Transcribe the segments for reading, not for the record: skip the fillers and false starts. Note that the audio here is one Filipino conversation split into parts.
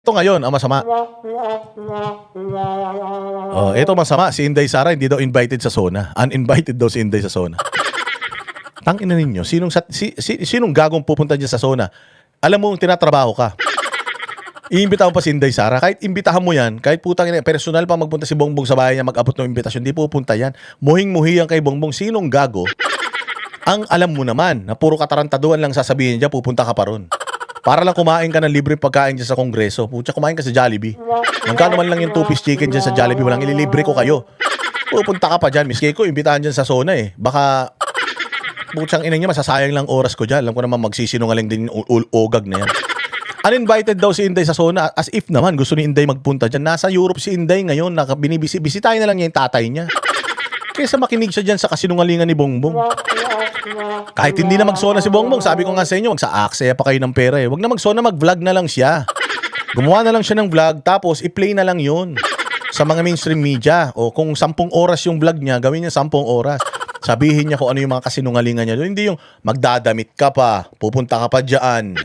Ito ngayon, ang masama. Oh, ito masama. Si Inday Sara hindi daw invited sa SONA. Uninvited daw si Inday sa SONA. Tangina ninyo, sinong gagong pupunta dyan sa SONA? Alam mo, tinatrabaho ka. Iimbitahan mo pa si Inday Sara. Kahit imbitahan mo yan, kahit putang ina, personal pa magpunta si Bongbong sa bahay niya, mag-abot ng imbitasyon, di pupunta yan. Muhing-muhi yan kay Bongbong. Sinong gago? Ang alam mo naman, na puro katarantaduan lang sasabihin niya, pupunta ka pa ron. Para lang kumain ka ng libreng pagkain dyan sa Kongreso. Pucha, kumain ka sa Jollibee. Magkano man lang yung 2-piece chicken dyan sa Jollibee, walang ililibre ko kayo. Pupunta ka pa dyan. Miski ko, imbitahan dyan sa SONA eh. Baka, putsang ina niya, masasayang lang oras ko dyan. Alam ko naman magsisinungaling din yung ogag na yan. Uninvited daw si Inday sa SONA, as if naman gusto ni Inday magpunta dyan. Nasa Europe si Inday ngayon, bisitahin na lang niya yung tatay niya. Kaysa makinig siya dyan sa kasinungalingan ni Bongbong. Kahit hindi na mag-SONA si Bongbong, sabi ko nga sa inyo, magsa-aksaya pa kayo ng pera eh. Huwag na mag-SONA, mag-vlog na lang siya. Gumawa na lang siya ng vlog, tapos i-play na lang yun sa mga mainstream media. O kung 10 oras yung vlog niya, gawin niya 10 oras. Sabihin niya kung ano yung mga kasinungalingan niya. Hindi yung magdadamit ka pa, pupunta ka pa dyan.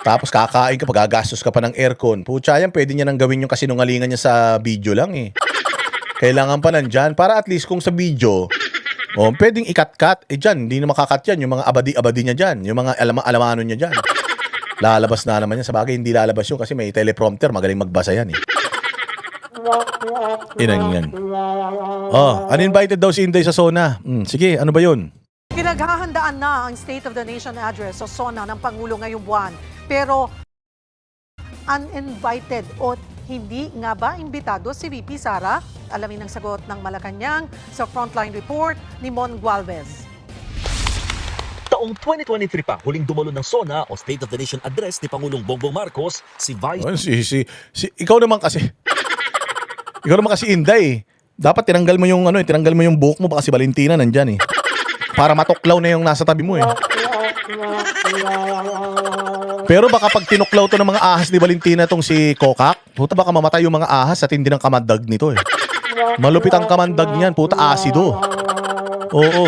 Tapos kakain ka pa, gagastos ka pa ng aircon. Pucha yan, pwede niya nang gawin yung kasinungalingan niya sa video lang eh. Kailangan pa nandyan para at least kung sa video, pwedeng ikat-cut. Eh dyan, hindi na makakat yan. Yung mga abadi-abadi niya dyan. Yung mga alamano niya dyan. Lalabas na naman yan. Sa bagay, hindi lalabas yun kasi may teleprompter. Magaling magbasa yan eh. Yan. Uninvited daw si Inday sa SONA. Sige, ano ba yun? Pinaghahandaan na ang State of the Nation Address o SONA ng Pangulo ngayong buwan. Pero uninvited o hindi nga ba imbitado si VP Sara? Alamin ang sagot ng Malacanang sa Frontline Report ni Mon Gualvez. Taong 2023 pa, huling dumalo ng SONA o State of the Nation Address ni Pangulong Bongbong Marcos, si Vice... Ikaw naman kasi. Ikaw naman kasi Inday. Dapat tinanggal mo yung buhok mo baka si Valentina nandyan eh. Para matuklaw na yung nasa tabi mo eh. Pero baka pag tinuklaw to ng mga ahas ni Valentina tong si Kokak, puta baka mamatay yung mga ahas at hindi ng kamandag nito eh. Malupit ang kamandag niyan, puta asido. Oo.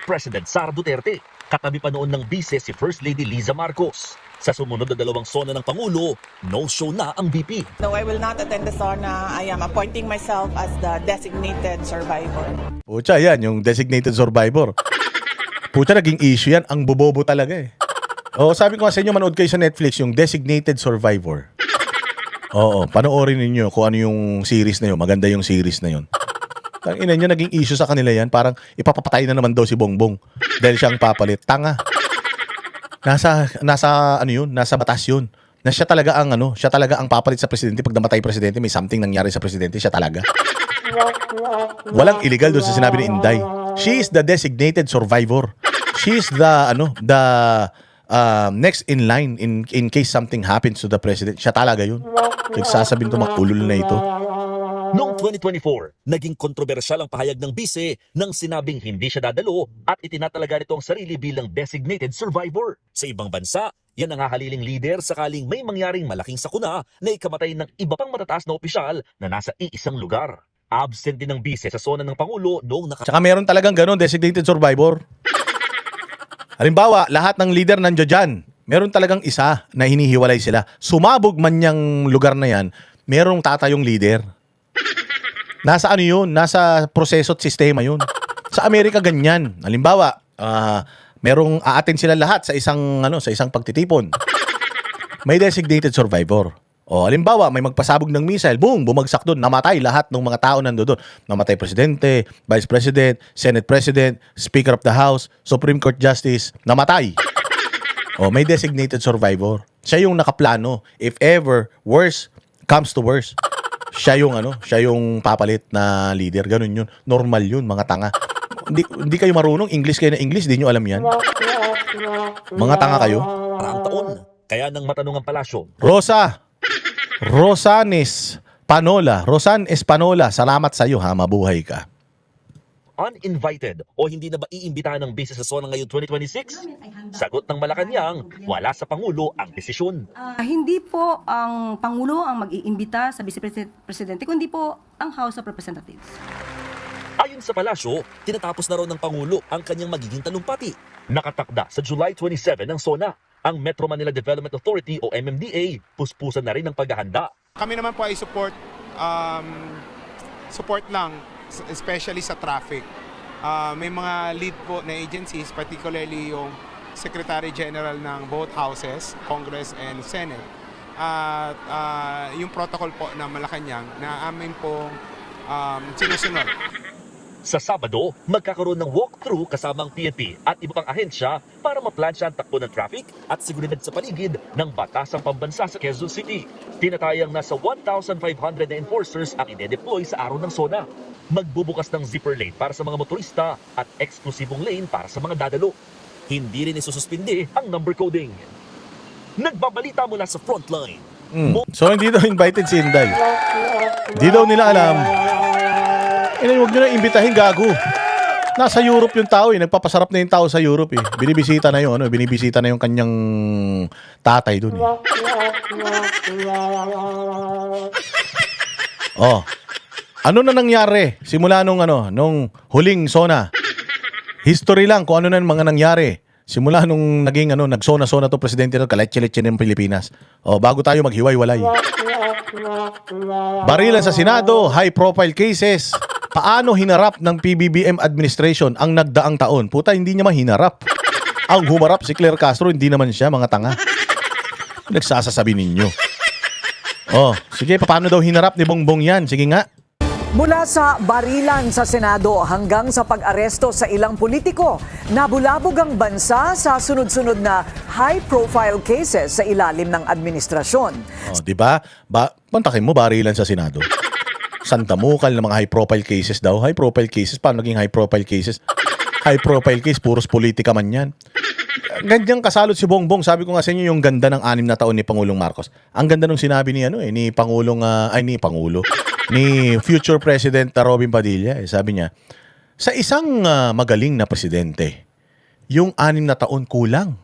President Sara Duterte, katabi pa noon ng bise si First Lady Liza Marcos. Sa sumunod na dalawang SONA ng Pangulo, no-show na ang VP. No, I will not attend the SONA. I am appointing myself as the designated survivor. Pucha, yan, yung designated survivor. Pucha, naging issue yan. Ang bobobo talaga eh. Oo, sabi ko nga sa inyo, manood kayo sa Netflix, yung designated survivor. Oo, panoorin ninyo kung ano yung series na yun. Maganda yung series na yun. Ang ina nyo, naging issue sa kanila yan. Parang ipapapatay na naman daw si Bongbong dahil siyang papalit. Tanga. Nasa batas yun. Na siya talaga ang papalit sa presidente. Pag namatay presidente, may something nangyari sa presidente, siya talaga. Walang illegal doon sa sinabi ni Inday. She is the designated survivor. She is the next in line in case something happens to the president. Siya talaga yun. Nagsasabihin to mga ulul na ito. Noong 2024, naging kontrobersyal ang pahayag ng bise nang sinabing hindi siya dadalo at itinatalaga nito ang sarili bilang designated survivor. Sa ibang bansa, yan ang hahaliling leader sakaling may mangyaring malaking sakuna na ikamatay ng iba pang matataas na opisyal na nasa iisang lugar. Absent din ng bise sa SONA ng Pangulo noong Tsaka meron talagang ganun, designated survivor. Halimbawa, lahat ng leader nandiyo dyan. Meron talagang isa na hinihiwalay sila. Sumabog man niyang lugar na yan, merong tatayong leader. Nasa ano yun? Nasa proseso at sistema yun. Sa Amerika ganyan. Halimbawa, merong aatin sila lahat sa isang pagtitipon. May designated survivor. O halimbawa, may magpasabog ng missile, boom, bumagsak doon, namatay lahat ng mga tao nandoon. Namatay presidente, vice president, senate president, speaker of the house, Supreme Court justice, namatay. O may designated survivor. Siya yung nakaplano. If ever worse comes to worse, siya yung papalit na leader. Ganun yun. Normal yun, mga tanga. Hindi kayo marunong, English kayo na English, di nyo alam yan. Mga tanga kayo. Parang taon. Kaya nang matanong ang palasyo, Rosanes Panola, salamat sa iyo ha, mabuhay ka. uninvited o hindi na ba iimbitahan ng bise sa SONA ngayong 2026? Sagot ng Malacanang, wala sa Pangulo ang desisyon. Hindi po ang Pangulo ang mag-iimbita sa Vice Presidente, kundi po ang House of Representatives. Ayon sa palasyo, tinatapos na raw ng Pangulo ang kanyang magiging talumpati. Nakatakda sa July 27 ang SONA. Ang Metro Manila Development Authority o MMDA, puspusan na rin ang paghahanda. Kami naman po ay support lang, especially sa traffic. May mga lead po na agencies, particularly yung Secretary General ng both houses, Congress and Senate. At yung protocol po ng Malacanang na amin pong sinusunod. Sa Sabado, magkakaroon ng walkthrough kasama ang PNP at iba pang ahensya para maplansya ang takbo ng traffic at seguridad sa paligid ng batasang pambansa sa Quezon City. Tinatayang nasa 1,500 na enforcers ang ide-deploy sa araw ng SONA. Magbubukas ng zipper lane para sa mga motorista at eksklusibong lane para sa mga dadalo. Hindi rin isususpindi ang number coding. Nagbabalita mula sa Frontline. So hindi daw invited si Inday. Hindi daw nila alam. Huwag nyo na imbitahin, gago. Nasa Europe yung tao eh. Nagpapasarap na yung tao sa Europe eh. Binibisita na yung binibisita na yung kanyang tatay dun eh. Oh. Ano na nangyari simula nung huling SONA? History lang kung ano na mga nangyari. Simula nung naging nagsona-sona to presidente ng kaletse-letse ng Pilipinas. Oh, bago tayo maghiwa-walay. Barilan sa Senado, high profile cases. Paano hinarap ng PBBM administration ang nagdaang taon? Puta, hindi niya mahinarap. Ang humarap si Claire Castro, hindi naman siya, mga tanga. Nagsasasabi ninyo. Oh, sige, paano daw hinarap ni Bongbong yan? Sige nga. Mula sa barilan sa Senado hanggang sa pag-aresto sa ilang politiko, nabulabog ang bansa sa sunod-sunod na high-profile cases sa ilalim ng administrasyon. Oh, di ba? Pantakin mo barilan sa Senado. Santamukal ng mga high-profile cases daw. High-profile cases? Paano naging high-profile cases? High-profile case, puros politika man yan. Ganyang kasalot si Bongbong. Sabi ko nga sa inyo yung ganda ng 6 na taon ni Pangulong Marcos. Ang ganda nung sinabi ni ni future President Robin Padilla. Sabi niya, sa isang magaling na presidente, yung 6 na taon kulang.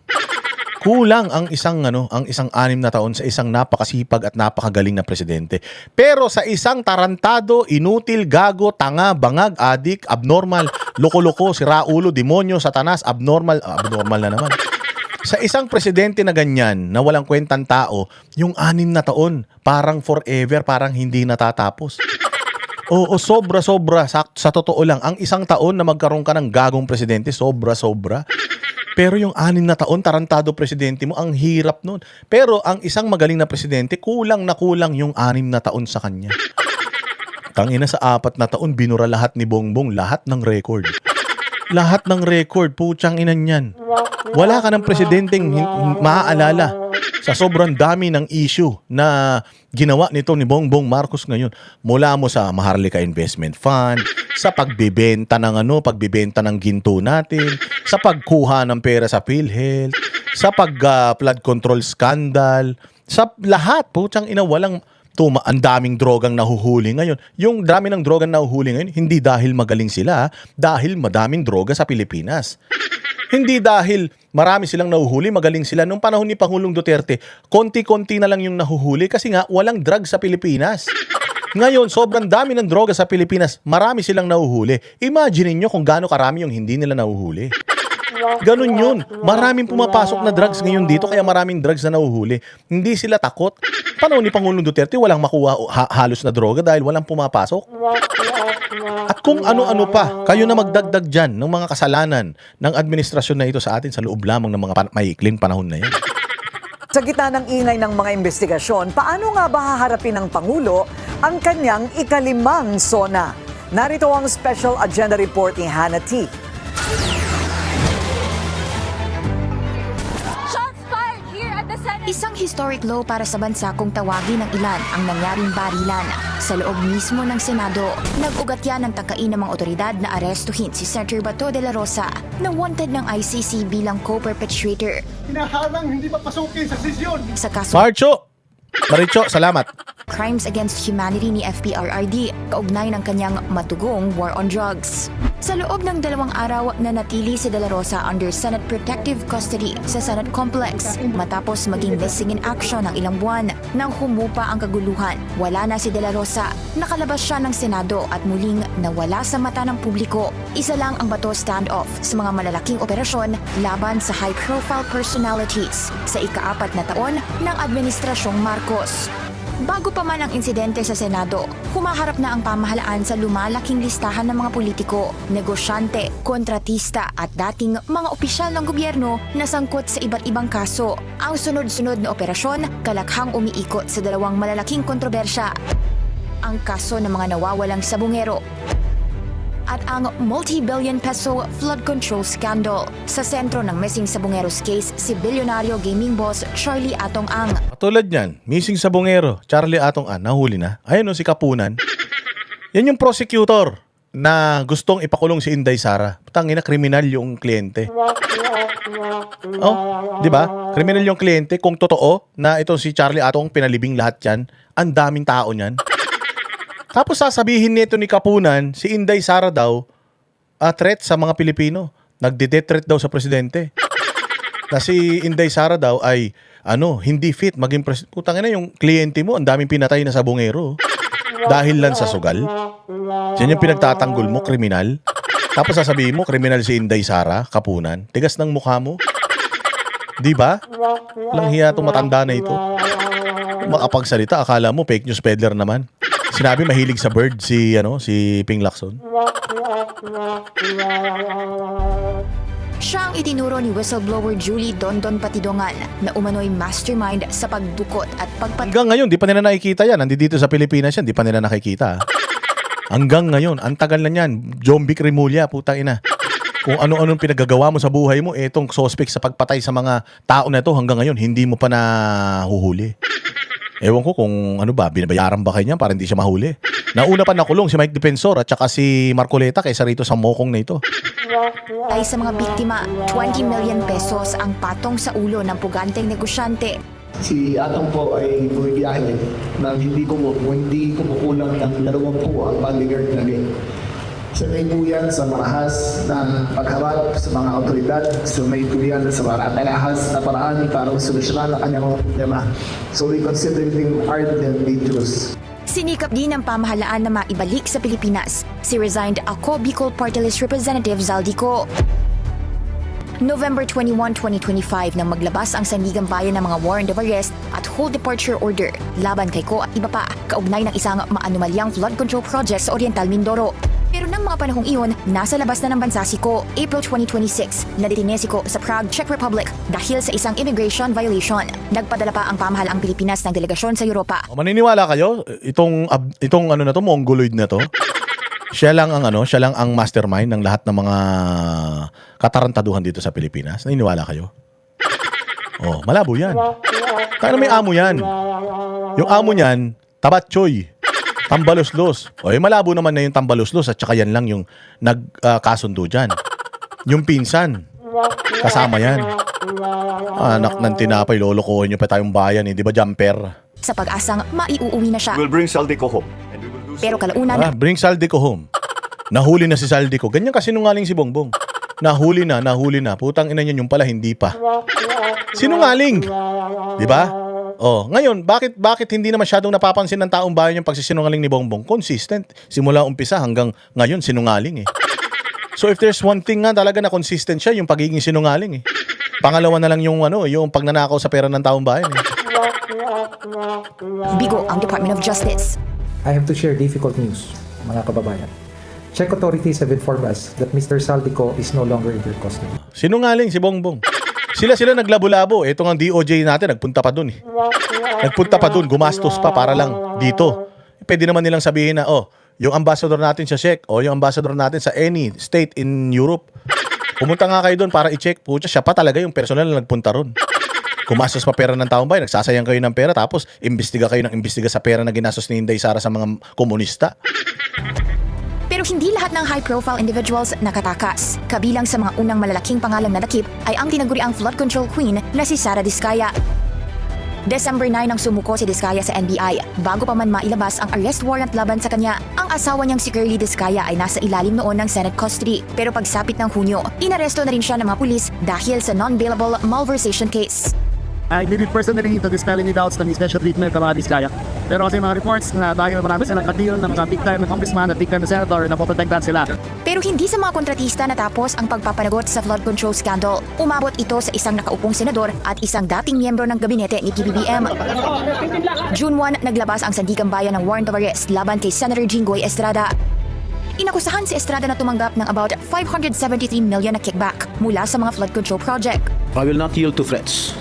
Kulang ang isang 6 na taon sa isang napakasipag at napakagaling na presidente. Pero sa isang tarantado, inutil, gago, tanga, bangag, adik, abnormal, loko-loko, siraulo, demonyo, satanas, abnormal na naman. Sa isang presidente na ganyan, na walang kwentang tao, yung 6 na taon, parang forever, parang hindi natatapos. Oo, sobra-sobra. Sa totoo lang, ang isang taon na magkaroon ka ng gagong presidente, sobra-sobra. Pero yung 6 na taon, tarantado presidente mo, ang hirap nun. Pero ang isang magaling na presidente, kulang na kulang yung 6 na taon sa kanya. Tangina, sa 4 na taon, binura lahat ni Bongbong, lahat ng record. Lahat ng record, putsang inan yan. Wala ka ng presidenteng maaalala sa sobrang dami ng issue na ginawa nito ni Bongbong Marcos ngayon. Mula mo sa Maharlika Investment Fund, sa pagbibenta ng ginto natin, sa pagkuha ng pera sa PhilHealth, sa flood control scandal, sa lahat, putsang ina, walang ang daming drogang nahuhuli ngayon. Yung dami ng drogang nahuhuli ngayon, hindi dahil magaling sila, dahil madaming droga sa Pilipinas. Hindi dahil marami silang nahuhuli, magaling sila. Nung panahon ni Pangulong Duterte, konti-konti na lang yung nahuhuli kasi nga walang drug sa Pilipinas. Ngayon, sobrang dami ng droga sa Pilipinas, marami silang nahuhuli. Imagine niyo kung gaano karami yung hindi nila nahuhuli. Ganun yun. Maraming pumapasok na drugs ngayon dito, kaya maraming drugs na nahuhuli. Hindi sila takot. Panahon ni Pangulong Duterte, walang makuha halos na droga dahil walang pumapasok. At kung ano-ano pa, kayo na magdagdag dyan ng mga kasalanan ng administrasyon na ito sa atin sa loob lamang ng mga maikling panahon na yan. Sa gitna ng ingay ng mga investigasyon, paano nga ba haharapin ng Pangulo ang kanyang ika-5 SONA? Narito ang special agenda report ni Hannah T. Isang historic low para sa bansa kung tawagin ng ilan ang nangyaring barilan. Sa loob mismo ng Senado, nag-ugat yan ng tangkain ng mga otoridad na arestuhin si Senator Bato de la Rosa na wanted ng ICC bilang co-perpetrator. Hinahalang hindi mapasukin sa sesyon. Sa kaso Maricho, salamat. Crimes Against Humanity ni FPRRD kaugnay ng kanyang matugong war on drugs. Sa loob ng 2 araw na natili si De La Rosa under Senate Protective Custody sa Senate Complex matapos maging missing in action ng ilang buwan. Nang humupa ang kaguluhan, wala na si De La Rosa. Nakalabas siya ng Senado at muling nawala sa mata ng publiko. Isa lang ang bato standoff sa mga malalaking operasyon laban sa high-profile personalities sa ika-4 na taon ng Administrasyong Marcos. Bago pa man ang insidente sa Senado, humaharap na ang pamahalaan sa lumalaking listahan ng mga politiko, negosyante, kontratista at dating mga opisyal ng gobyerno na sangkot sa iba't ibang kaso. Ang sunod-sunod na operasyon, kalakhang umiikot sa 2 malalaking kontrobersya. Ang kaso ng mga nawawalang sabungero at ang multi-billion peso flood control scandal. Sa sentro ng missing sabungeros case, si bilyonaryo gaming boss Charlie Atong Ang. Katulad niyan, missing sabongero, Charlie Atong An, nahuli na. Ayun o, si Kapunan. Yan yung prosecutor na gustong ipakulong si Inday Sara. Tangina, kriminal yung kliyente. Oh, di ba? Kriminal yung kliyente. Kung totoo na ito si Charlie Atong pinalibing lahat yan, ang daming tao niyan. Tapos sasabihin nito ni Kapunan, si Inday Sara daw, threat sa mga Pilipino. Nagde-death threat daw sa presidente. Na si Inday Sara daw ay, hindi fit maging presidente. Putang ina, yung kliyente mo, ang daming pinatay na sabongero. Dahil lang sa sugal. Yan yung pinagtatanggol mo, kriminal. Tapos sasabihin mo, kriminal si Inday Sara, Kapunan. Tigas ng mukha mo. Di ba? Walang hiya itong matanda na ito. Makapagsalita, akala mo fake news peddler naman. Sinabi mahilig sa bird si Ping Lacson. Siya ang itinuro ni whistleblower Julie Dondon Patidongan na umano'y mastermind sa pagdukot at Hanggang ngayon, di pa nila nakikita yan. Nandito sa Pilipinas yan, di pa nila nakikita. Hanggang ngayon, ang tagal na yan. Jombic Remulla, puta ina. Kung ano-anong pinagagawa mo sa buhay mo, etong suspect sa pagpatay sa mga tao na ito, hanggang ngayon, hindi mo pa nahuhuli. Ewan ko kung binabayaran ba kayo niyan para hindi siya mahuli. Nauna pa nakulong si Mike Defensor at saka si Marcoleta kaysa rito sa mokong na ito. Ay sa mga biktima, 20 million pesos ang patong sa ulo ng puganteng negosyante. Si Atong po ay bumibiyahe na hindi ko kukulang ng 20 ang bodyguard na din. Sanay po yan sa marahas na pagharap sa mga otoridad. Sanay po yan sa marahas na paraan para solusyonan ang kanyang problema. So we consider him art and dangerous. Sinikap din ng pamahalaan na maibalik sa Pilipinas si resigned Ako Bicol Party List Representative Zaldico. November 21, 2025 nang maglabas ang Sandigang Bayan ng mga warrant of arrest at whole departure order laban kay Ko at iba pa kaugnay ng isang maanumalyang flood control project sa Oriental Mindoro. Pero ng mga panahong iyon, nasa labas na ng bansa si Ko. April 2026, nadetine si Ko sa Prague, Czech Republic dahil sa isang immigration violation. Nagpadala pa ang pamahalaang Pilipinas ng delegasyon sa Europa. Maniniwala kayo? Itong Mongoloid na to? Siya lang ang mastermind ng lahat ng mga katarantaduhan dito sa Pilipinas. Naniniwala kayo? Oh, malabo yan. Kaya may amo yan. Yung amo niyan, Tabatchoy. Tambaloslos. O, malabo naman na yung tambaloslos at saka yan lang yung nagkasundo dyan. Yung pinsan, kasama yan. Anak ng tinapay, lolokohin nyo pa tayong bayan, di ba, Jumper? Sa pag-asang maiuuwi na siya. We'll bring Saldico home. Pero kalaunan, Bring Saldico home. Nahuli na si Saldico. Ganyan kasi nungaling si Bongbong. Nahuli na. Putang ina niyan yung pala, hindi pa. Sinungaling. Di ba? Oh, ngayon, bakit hindi na masyadong napapansin ng taong bayan yung pagsisinungaling ni Bongbong? Consistent. Simula umpisa hanggang ngayon, sinungaling eh. So if there's one thing nga talaga na consistent siya, yung pagiging sinungaling eh. Pangalawa na lang yung pagnanakaw sa pera ng taong bayan eh. bigo ang Department of Justice. I have to share difficult news, mga kababayan. Czech authorities have informed us that Mr. Saldico is no longer in their custody. Sinungaling si Bongbong. Sila naglabo-labo. Ito nga DOJ natin, nagpunta pa dun eh. Nagpunta pa dun, gumastos pa para lang dito. Pwede naman nilang sabihin na, yung ambassador natin sa Czech, yung ambassador natin sa any state in Europe, pumunta nga kayo dun para i-check. Pucha, siya pa talaga yung personal na nagpunta ron. Gumastos pa pera ng taong bayan, nagsasayang kayo ng pera, tapos imbestiga sa pera na ginastos ni Inday Sara sa mga komunista. Pero hindi lahat ng high-profile individuals nakatakas. Kabilang sa mga unang malalaking pangalan na nakip ay ang tinaguriang flood control queen na si Sara Diskaya. December 9 nang sumuko si Diskaya sa NBI bago pa man mailabas ang arrest warrant laban sa kanya. Ang asawa niyang si Curly Diskaya ay nasa ilalim noon ng Senate custody. Pero pagsapit ng Hunyo, inaresto na rin siya ng mga pulis dahil sa non-bailable malversation case. I did it personally to dispel any doubts na may special treatment ka mga Diskaya. Pero kasi mga reports na dahil marami sila nagka-deal na mga big time na congressman at big time na senator na poprotektahan sila. Pero hindi sa mga kontratista natapos ang pagpapanagot sa flood control scandal. Umabot ito sa isang nakaupong senador at isang dating miyembro ng gabinete ni PBBM. June 1, naglabas ang Sandigan Bayan ng warrant of arrest laban kay Senator Jinggoy Estrada. Inakusahan si Estrada na tumanggap ng about 573 million na kickback mula sa mga flood control project. I will not yield to threats.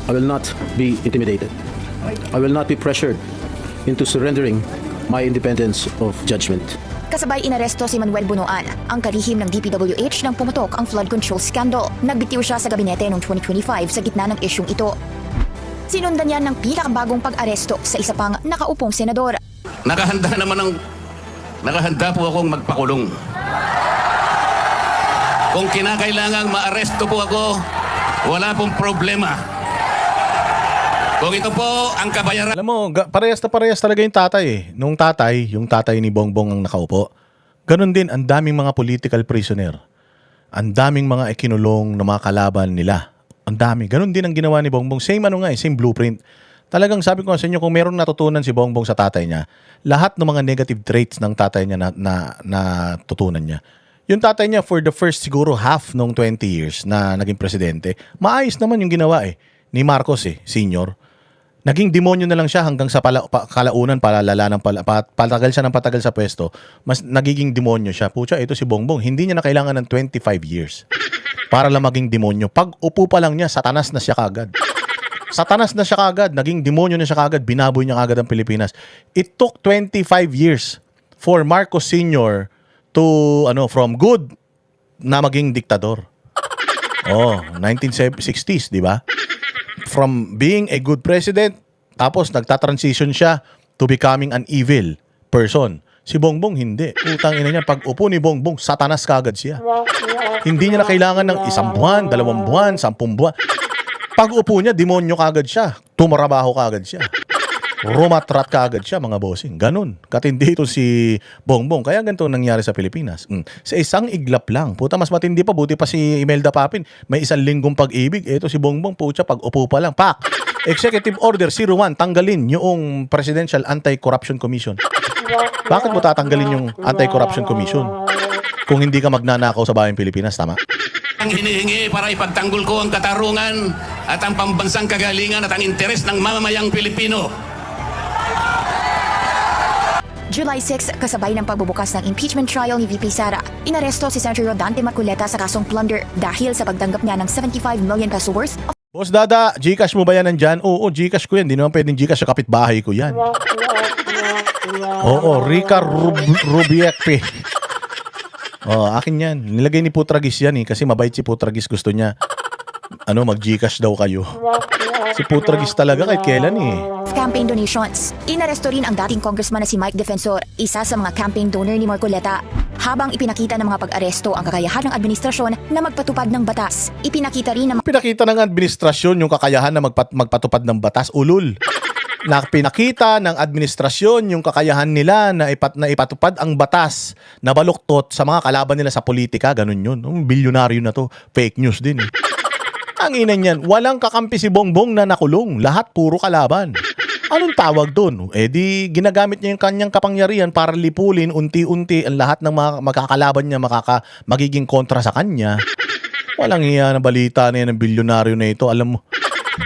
I will not be intimidated. I will not be pressured into surrendering my independence of judgment. Kasabay inaresto si Manuel Bunoan, ang kalihim ng DPWH nang pumutok ang flood control scandal. Nagbitiw siya sa gabinete noong 2025 sa gitna ng isyung ito. Sinundan niya ng pinakabagong pag-aresto sa isa pang nakaupong senador. Nakahanda po akong magpakulong. Kung kinakailangang maaresto po ako, wala pong problema. Kung ito po ang kabayaran. Alam mo, parehas na parehas talaga yung tatay eh. Nung tatay, yung tatay ni Bongbong ang nakaupo, ganun din ang daming mga political prisoner. Ang daming mga ikinulong na mga kalaban nila. Ang dami. Ganun din ang ginawa ni Bongbong. Same same blueprint. Talagang sabi ko sa inyo, kung meron natutunan si Bongbong sa tatay niya, lahat ng mga negative traits ng tatay niya na tutunan niya. Yung tatay niya for the first siguro half nung 20 years na naging presidente, maayos naman yung ginawa ni Marcos senior. Naging demonyo na lang siya hanggang sa kalaunan patagal siya ng patagal sa pwesto, mas nagiging demonyo siya. Pucha, ito si Bongbong, hindi niya na kailangan ng 25 years para lang maging demonyo. Pag upo pa lang niya, satanas na siya kagad. Satanas na siya kagad, naging demonyo na siya kagad, binaboy niya kagad ang Pilipinas. It took 25 years for Marcos Sr. to, from good na maging diktador. 1960s, di ba? From being a good president, tapos nagta-transition siya to becoming an evil person. Si Bongbong hindi. Utang ina niya, pag upo ni Bongbong, satanas kagad siya. Hindi niya na kailangan ng 1 buwan, 2 buwan, 10 buwan. Pag upo niya, demonyo kagad siya. Tumarabaho kagad siya. Rumatrat kagad siya, mga bossing. Ganun. Katindi ito si Bongbong. Kaya ganito nangyari sa Pilipinas. Sa isang iglap lang. Puta, mas matindi pa. Buti pa si Imelda Papin. May 1 linggong pag-ibig. Ito si Bongbong, pucha, pag upo pa lang. Pak! Executive Order 01, tanggalin yung Presidential Anti-Corruption Commission. Bakit mo tatanggalin yung Anti-Corruption Commission? Kung hindi ka magnanakaw sa bayang Pilipinas, tama? Ang hinihingi para ipagtanggol ko ang katarungan at ang pambansang kagalingan at ang interes ng mamamayang Pilipino. July 6, kasabay ng pagbubukas ng impeachment trial ni VP Sara, inaresto si Senator Rodante Marcoleta sa kasong plunder dahil sa pagtanggap niya ng 75 million peso worth of Boss Dada, Gcash mo ba yan nandyan? Oo, Gcash ko yan. Di naman pwedeng Gcash sa kapitbahay ko yan. Oo, Rica Rubiekpe. Akin yan. Nilagay ni Putragis yan kasi mabait si Putragis. Gusto niya, mag-Gcash daw kayo. Si Putragis talaga kahit kailan campaign donations. Inaresto rin ang dating congressman na si Mike Defensor, isa sa mga campaign donor ni Marcoleta. Habang ipinakita ng mga pag-aresto ang kakayahan ng administrasyon na magpatupad ng batas. Pinakita ng administrasyon yung kakayahan na magpatupad ng batas. Ulul. Pinakita ng administrasyon yung kakayahan nila na ipatupad ang batas na baluktot sa mga kalaban nila sa politika. Ganun yun. Bilyonaryo na to. Fake news din Ang ina niyan, walang kakampi si Bongbong na nakulong. Lahat puro kalaban. Anong tawag doon? Di ginagamit niya yung kanyang kapangyarihan para lipulin unti-unti ang lahat ng mga magkakalaban niya magiging kontra sa kanya. Walang iya na balita na yan ng bilyonaryo na ito. Alam mo,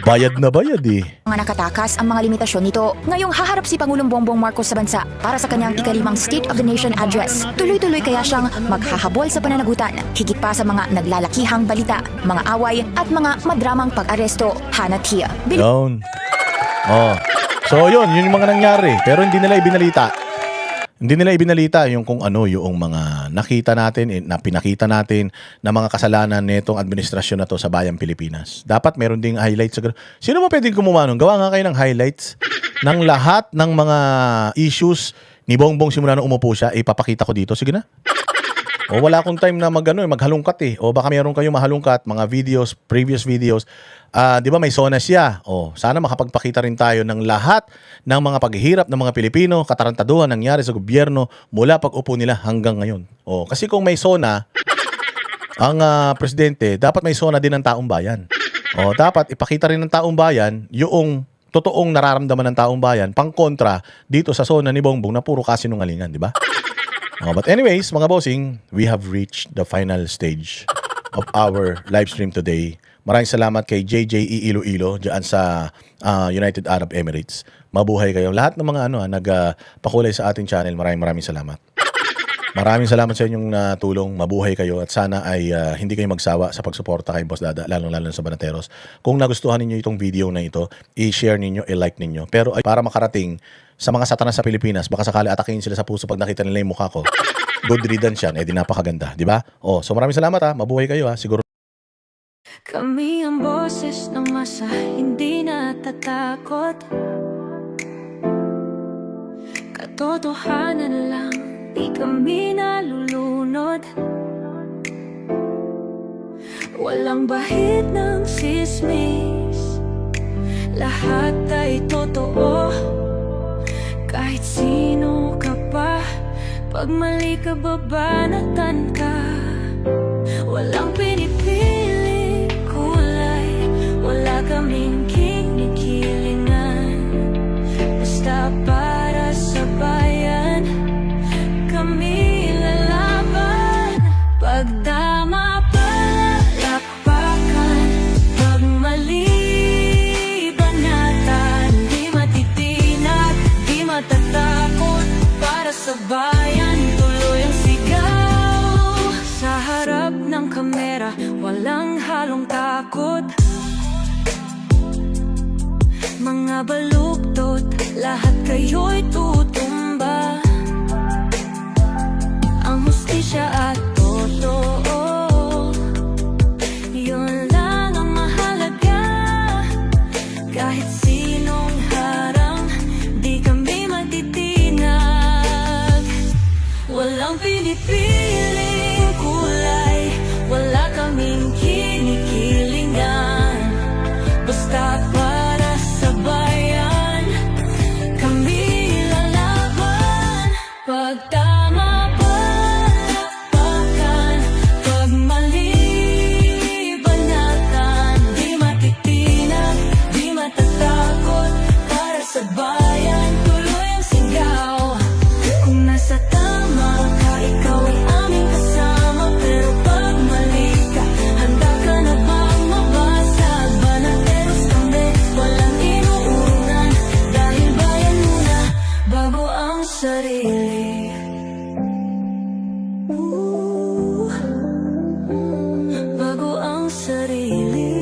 bayad na bayad Mga nakatakas ang mga limitasyon nito. Ngayong haharap si Pangulong Bongbong Marcos sa bansa para sa kanyang ika-5 State of the Nation Address. Tuloy-tuloy kaya siyang maghahabol sa pananagutan. Higit pa sa mga naglalakihang balita, mga away at mga madramang pag-aresto. Hanat hiya. Down. So yun yung mga nangyari. Pero hindi nila ibinalita. Hindi nila ibinalita yung kung yung mga nakita natin, na pinakita natin na mga kasalanan nitong administrasyon na to sa bayang Pilipinas. Dapat meron ding highlights. Sino ba pwedeng gumawa nun? Gawa nga kayo ng highlights ng lahat ng mga issues ni Bongbong simula nung umupo siya. Ipapakita ko dito. Sige na. O wala akong time na maghalungkat eh. O baka mayroon kayong mahalungkat, mga videos, previous videos. Di ba may SONA siya? O sana makapagpakita rin tayo ng lahat ng mga paghihirap ng mga Pilipino, katarantaduhan nangyari sa gobyerno mula pag-upo nila hanggang ngayon. O kasi kung may SONA, ang presidente, dapat may SONA din ng taong bayan. O dapat ipakita rin ng taong bayan yung totoong nararamdaman ng taong bayan pangkontra dito sa SONA ni Bongbong na puro kasinungalingan, di ba? But anyways, mga bossing, we have reached the final stage of our live stream today. Maraming salamat kay JJE Iloilo dyan sa United Arab Emirates. Mabuhay kayo. Lahat ng mga nagpakulay sa ating channel, maraming salamat. Maraming salamat sa inyong tulong. Mabuhay kayo at sana ay hindi kayo magsawa sa pagsuporta kay Boss Dada, lalong-lalo sa Banateros. Kung nagustuhan ninyo itong video na ito, i-share ninyo, i-like ninyo. Pero para makarating sa mga satanas sa Pilipinas, baka sakali atakin sila sa puso pag nakita nila yung mukha ko. Good riddance yan, di napakaganda, di ba? So maraming salamat mabuhay kayo siguro. Kami ang boses ng masa, hindi natatakot. Katotohanan lang, di kami nalulunod. Walang bahid ng sismis, lahat ay totoo. Kahit sino ka pa, pag mali ka babanatan ka. Walang pinipili kulay, wala kaming kinikilingan. Basta para sa bayan, kami lalaban. Pag tama palakpakan, pag mali banatan. Di matitinag, di matatakot, para sa bayan tuloy ang sigaw. Sa harap ng kamera, walang halong takot. Mga baluktot, lahat kayo'y tutumba. Ang hustisya at totoo, yun lang ang mahalaga. Kahit sinong harang, di kami matitinag. Walang pinipiling kulay, wala kaming kinikilingan. Basta para sa bayan, kami lalaban. Pag tama palakpakan, pag mali banatan. Di matitinag, di matatakot, para sa bayan tuloy ang sigaw. Kung nasa tama ka, ikaw ay aming kasama. Pero pag mali ka, handa ka na bang mabasag? Banateros kami, walang inuunan. Dahil bayan muna, bago ang sarili. Bago ang sarili.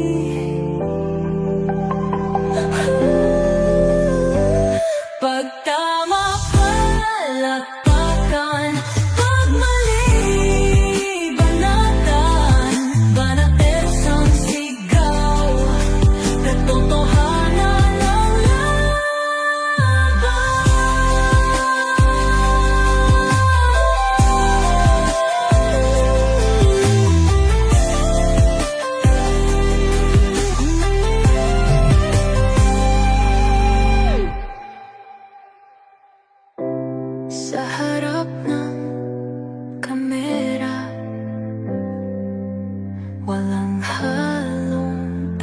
Pag tama palakpakan, pag mali banatan. Banateros ang sigaw, katotohanan ang laban. Sa harap ng kamera, walang halong